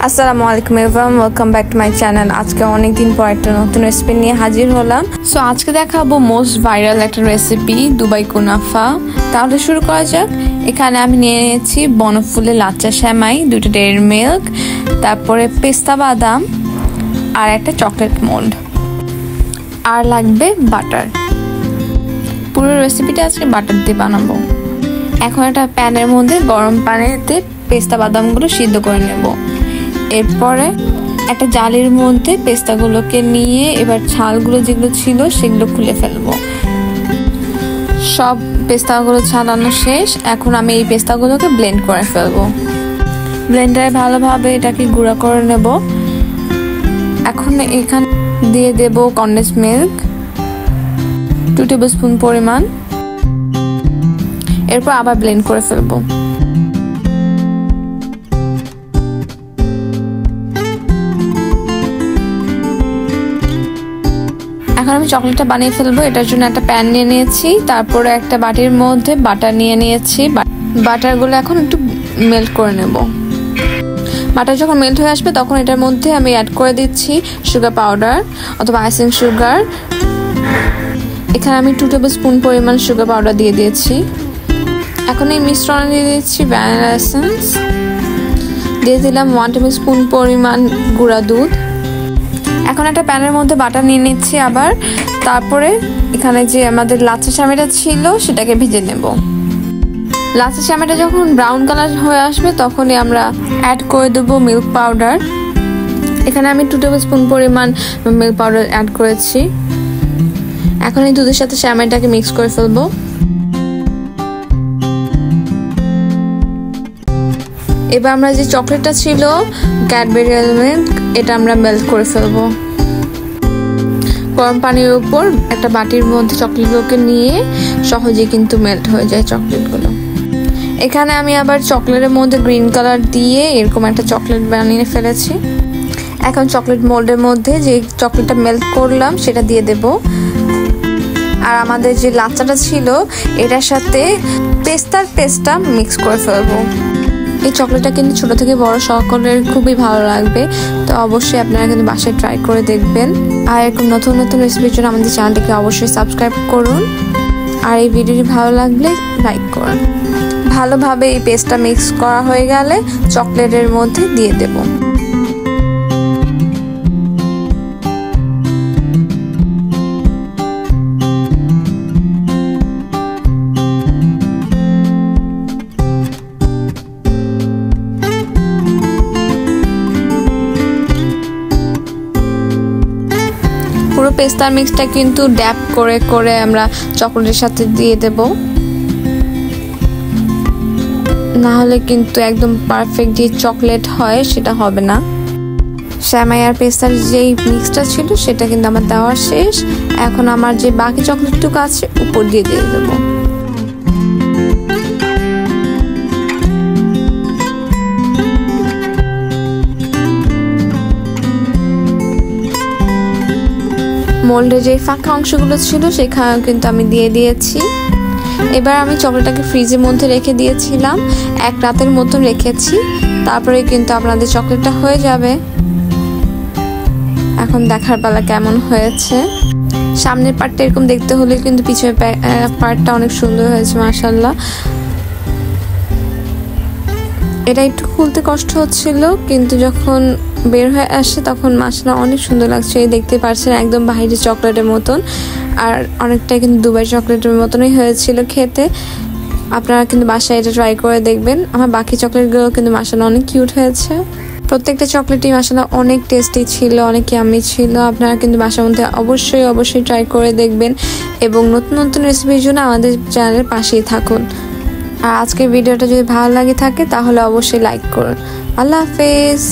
আসসালামু আলাইকুম everyone, welcome back to my channel. আজকে অনেকদিন পর একটা নতুন রেসিপি নিয়ে হাজির হলাম। সো আজকে দেখাবো মোস্ট ভাইরাল একটা রেসিপি, দুবাই কুনাফা। তাহলে শুরু করা যাক। এখানে আমি নিয়ে নিয়েছি বনফুলের লাচ্চা সেমাই, 2টা ডেয়ারি মিল্ক, তারপরে পেস্তা বাদাম আর একটা চকলেট মোল্ড, আর লাগবে বাটার। পুরো রেসিপিটা আজকে বাটার দিয়ে বানাবো। এখন একটা প্যানের মধ্যে গরম পানিতে পেস্তা বাদামগুলো সিদ্ধ করে নেব। এরপরে একটা জালির মধ্যে পেস্তাগুলোকে নিয়ে এবার ছালগুলো যেগুলো ছিল সেগুলো খুলে ফেলবো। সব পেস্তাগুলো ছাড়ানো শেষ। এখন আমি এই পেস্তাগুলোকে ব্লেন্ড করে ফেলবো। ব্লেন্ডারে ভালোভাবে এটাকে গুঁড়া করে নেব। এখন এখানে দিয়ে দেব কনডেন্স মিল্ক 2 টেবিল স্পুন পরিমাণ। এরপর আবার ব্লেন্ড করে ফেলবো। এখন আমি চকলেটটা বানিয়ে ফেলবো। এটার জন্য একটা প্যান নিয়ে নিয়েছি, তারপরে একটা বাটির মধ্যে বাটার নিয়ে নিয়েছি। বাটারগুলো এখন একটু মেল্ট করে নেব। বাটার যখন মেল্ট হয়ে আসবে তখন এটার মধ্যে আমি অ্যাড করে দিচ্ছি সুগার পাউডার অথবা আইসিং সুগার। এখানে আমি 2 টেবিল স্পুন পরিমাণ সুগার পাউডার দিয়ে দিয়েছি। এখন এই মিশ্রণে দিয়ে দিচ্ছি ভ্যানিলা এসেন্স, দিয়ে দিলাম 1 টেবিল স্পুন পরিমাণ গুঁড়া দুধ। এখন একটা প্যানের মধ্যে বাটার নিয়ে নিচ্ছি আবার। তারপরে এখানে যে আমাদের লাচ্চা সেমাইটা ছিল সেটাকে ভেজে নেব। লাচ্চা সেমাইটা যখন ব্রাউন কালার হয়ে আসবে তখনই আমরা অ্যাড করে দেবো মিল্ক পাউডার। এখানে আমি 2 টেবিল স্পুন পরিমাণ মিল্ক পাউডার অ্যাড করেছি। এখন এই দুধের সাথে সেমাইটাকে মিক্স করে ফেলবো। এবার আমরা যে চকলেটটা ছিল ক্যাডবেরি এলমন্ড, এটা আমরা মেল্ট করে ফেলবো। গরম পানির উপর একটা বাটির মধ্যে চকলেটগুলোকে নিয়ে সহজেই কিন্তু মেল্ট হয়ে যায় চকলেটগুলো। এখানে আমি আবার চকলেটের মধ্যে গ্রিন কালার দিয়ে এরকম একটা চকলেট বানিয়ে ফেলেছি। এখন চকলেট মোল্ডের মধ্যে যে চকলেটটা মেল্ট করলাম সেটা দিয়ে দেব। আর আমাদের যে লাচ্চাটা ছিল এটার সাথে পেস্তার পেস্টটা মিক্স করে ফেলবো। এই চকলেটটা কিন্তু ছোট থেকে বড় সকলের খুবই ভালো লাগবে, তো অবশ্যই আপনারা কিন্তু বাসায় ট্রাই করে দেখবেন। আর এরকম নতুন নতুন রেসিপির জন্য আমাদের চ্যানেলটিকে অবশ্যই সাবস্ক্রাইব করুন। আর এই ভিডিওটি ভালো লাগলে লাইক করুন। ভালোভাবে এই পেস্টটা মিক্স করা হয়ে গেলে চকলেটের মধ্যে দিয়ে দেব। পুরো পেস্তার মিক্সটা কিন্তু ড্যাপ করে করে আমরা চকলেটের সাথে দিয়ে দেব, না হলে কিন্তু একদম পারফেক্ট যে চকলেট হয় সেটা হবে না। সেমাই আর পেস্তার যেই মিক্সটা ছিল সেটা কিন্তু আমার দেওয়া শেষ। এখন আমার যে বাকি চকলেটটুকু আছে উপর দিয়ে দেবো। মোল্ডে যে ফাঁকা অংশগুলো ছিল সেখানে কিন্তু আমি দিয়ে দিয়েছি। এবার আমি চকলেটটাকে ফ্রিজের মধ্যে রেখে দিয়েছিলাম, 1 রাতের মতো রেখেছি। তারপরে কিন্তু আপনাদের চকলেটটা হয়ে যাবে। এখন দেখার পালা কেমন হয়েছে। সামনের পার্টটা এরকম দেখতে হলে কিন্তু পিছনের পার্টটা অনেক সুন্দর হয়েছে মাশাআল্লাহ। এটা একটু খুলতে কষ্ট হচ্ছিল, কিন্তু যখন বের হয়ে আসে তখন মাশাআল্লাহ অনেক সুন্দর লাগছে। এই দেখতে পাচ্ছেন একদম বাইরে চকলেটের মতন, আর অনেকটাই কিন্তু দুবাই চকলেটের মতনই হয়েছিল খেতে। আপনারা কিন্তু বাসায় এটা ট্রাই করে দেখবেন। আমার বাকি চকলেটগুলো কিন্তু মাশাআল্লাহ অনেক কিউট হয়েছে। প্রত্যেকটা চকলেটই মাশাআল্লাহ অনেক টেস্টি ছিল, অনেক ইয়াম্মি ছিল। আপনারা কিন্তু বাসার মধ্যে অবশ্যই ট্রাই করে দেখবেন এবং নতুন নতুন রেসিপির জন্য আমাদের চ্যানেলের পাশেই থাকুন। আর আজকের ভিডিওটা যদি ভালো লাগে থাকে তাহলে অবশ্যই লাইক করুন। আল্লাহ হাফেজ।